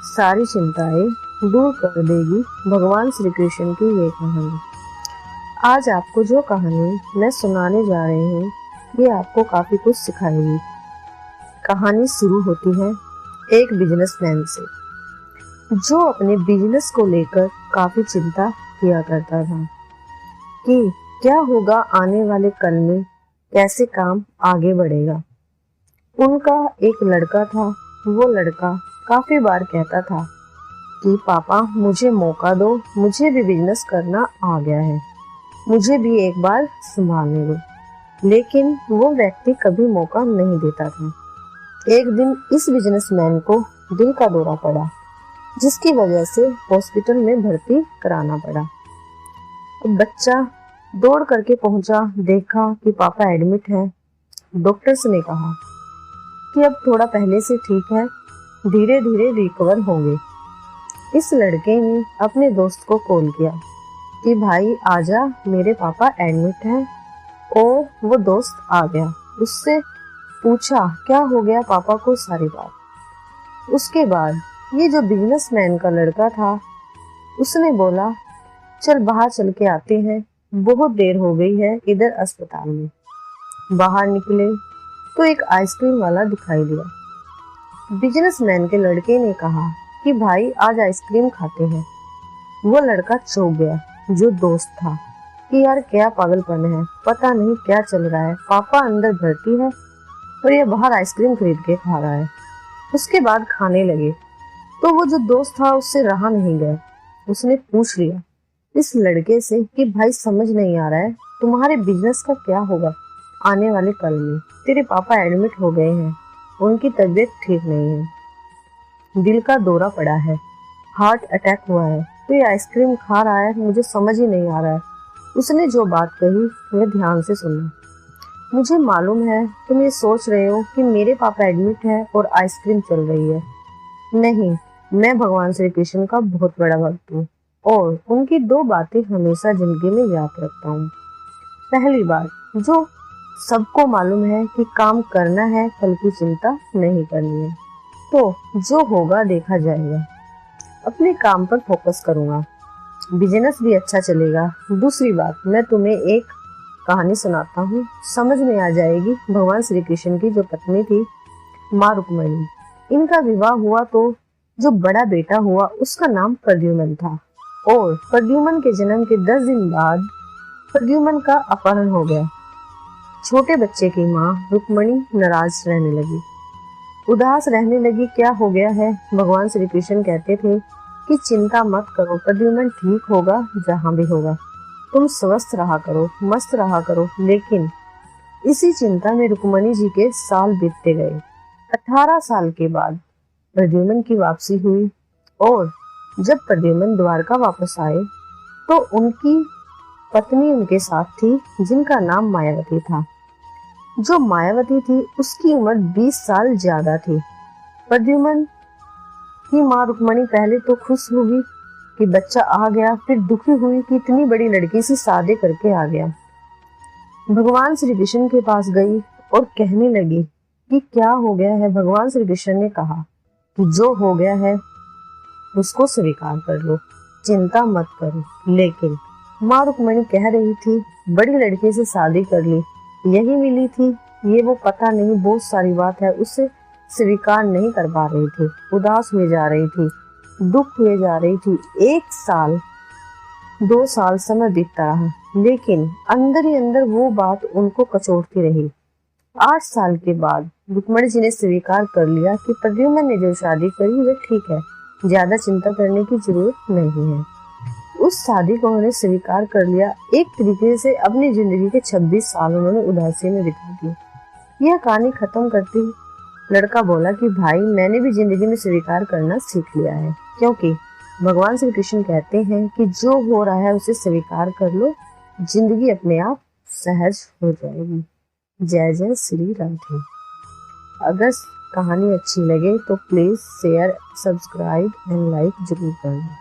सारी चिंताएं दूर कर देगी भगवान श्री कृष्ण की ये कहानी। आज आपको जो कहानी मैं सुनाने जा रही हूँ ये आपको काफी कुछ सिखाएगी। कहानी शुरू होती है एक बिजनेसमैन से जो अपने बिजनेस को लेकर काफी चिंता किया करता था कि क्या होगा आने वाले कल में, कैसे काम आगे बढ़ेगा। उनका एक लड़का था। वो लड़का काफी बार कहता था कि पापा मुझे मौका दो, मुझे भी बिजनेस करना आ गया है, मुझे भी एक बार संभालने दो। लेकिन वो व्यक्ति कभी मौका नहीं देता था। एक दिन इस बिजनेसमैन को दिल का दौरा पड़ा, जिसकी वजह से हॉस्पिटल में भर्ती कराना पड़ा। बच्चा दौड़ करके पहुंचा, देखा कि पापा एडमिट है। डॉक्टर्स ने कहा कि अब थोड़ा पहले से ठीक है, धीरे धीरे रिकवर होंगे। इस लड़के ने अपने दोस्त को कॉल किया कि भाई आजा, मेरे पापा एडमिट हैं। और वो दोस्त आ गया। उससे पूछा क्या हो गया पापा को, सारी बात। उसके बाद ये जो बिजनेसमैन का लड़का था उसने बोला चल बाहर चल के आते हैं, बहुत देर हो गई है इधर अस्पताल में। बाहर निकले तो एक आइसक्रीम वाला दिखाई दिया। बिजनेसमैन के लड़के ने कहा कि भाई आज आइसक्रीम खाते हैं। वो लड़का चौंक गया जो दोस्त था कि यार क्या पागलपन है, पता नहीं क्या चल रहा है, पापा अंदर भर्ती है और ये बाहर आइसक्रीम खरीद के खा रहा है। उसके बाद खाने लगे तो वो जो दोस्त था उससे रहा नहीं गया। उसने पूछ लिया इस लड़के से कि भाई समझ नहीं आ रहा है तुम्हारे बिजनेस का क्या होगा आने वाले कल में, तेरे पापा एडमिट हो गए हैं, उनकी तबीयत ठीक नहीं है, दिल का दौरा पड़ा है, हार्ट अटैक हुआ है, तो ये आइसक्रीम खा रहा है, मुझे समझ ही नहीं आ रहा है। उसने जो बात कही वह ध्यान से सुनना। मुझे मालूम है तुम ये सोच रहे हो कि मेरे पापा एडमिट है और आइसक्रीम चल रही है। नहीं, मैं भगवान श्री कृष्ण का बहुत बड़ा भक्त हूँ और उनकी दो बातें हमेशा जिंदगी में याद रखता हूँ। पहली बात, जो सबको मालूम है कि काम करना है, कल की चिंता नहीं करनी है, तो जो होगा देखा जाएगा। अपने काम पर फोकस करूंगा, बिजनेस भी अच्छा चलेगा। दूसरी बात, मैं तुम्हें एक कहानी सुनाता हूँ, समझ में आ जाएगी। भगवान श्री कृष्ण की जो पत्नी थी माँ रुक्मिणी, इनका विवाह हुआ तो जो बड़ा बेटा हुआ उसका नाम प्रद्युम्न था। और प्रद्युम्न के जन्म के 10 दिन बाद प्रद्युम्न का अपहरण हो गया। छोटे बच्चे की माँ रुक्मिणी नाराज रहने लगी, उदास रहने लगी। क्या हो गया है? भगवान श्री कृष्ण कहते थे कि चिंता मत करो, प्रद्युम्न ठीक होगा, जहाँ भी होगा, तुम स्वस्थ रहा करो, मस्त रहा करो। लेकिन इसी चिंता में रुक्मिणी जी के साल बीतते गए। 18 साल के बाद प्रद्युम्न की वापसी हुई और जब प्रद्युम्न द्वारका वापस आए तो उनकी पत्नी उनके साथ थी, जिनका नाम मायावती था। जो मायावती थी उसकी उम्र 20 साल ज्यादा थी। प्रद्युम्न की माँ रुक्मिणी पहले तो खुश हुई कि बच्चा आ गया, फिर दुखी हुई कि इतनी बड़ी लड़की से शादी करके आ गया। भगवान श्री कृष्ण के पास गई और कहने लगी कि क्या हो गया है। भगवान श्री कृष्ण ने कहा कि जो हो गया है उसको स्वीकार कर लो, चिंता मत करो। लेकिन माँ रुक्मिणी कह रही थी बड़ी लड़की से शादी कर ली, यही मिली थी, ये वो पता नहीं बहुत सारी बात है, उससे स्वीकार नहीं कर पा रही थी, उदास हुए जा रही थी, दुख हुए जा रही थी। 1 साल 2 साल समय बीतता रहा, लेकिन अंदर ही अंदर वो बात उनको कचोटती रही। 8 साल के बाद रुक्मिणी जी ने स्वीकार कर लिया कि प्रद्युम्न ने जो शादी करी वह ठीक है, ज्यादा चिंता करने की जरूरत नहीं है। उस शादी को उन्होंने स्वीकार कर लिया। एक तरीके से अपनी जिंदगी के 26 साल उन्होंने उदासी में बिता दिए। यह कहानी खत्म करती लड़का बोला कि भाई मैंने भी जिंदगी में स्वीकार करना सीख लिया है, क्योंकि भगवान श्री कृष्ण कहते हैं कि जो हो रहा है उसे स्वीकार कर लो, जिंदगी अपने आप सहज हो जाएगी। जय जय श्री राधे। अगर कहानी अच्छी लगे तो please share, subscribe and like जरूर करना।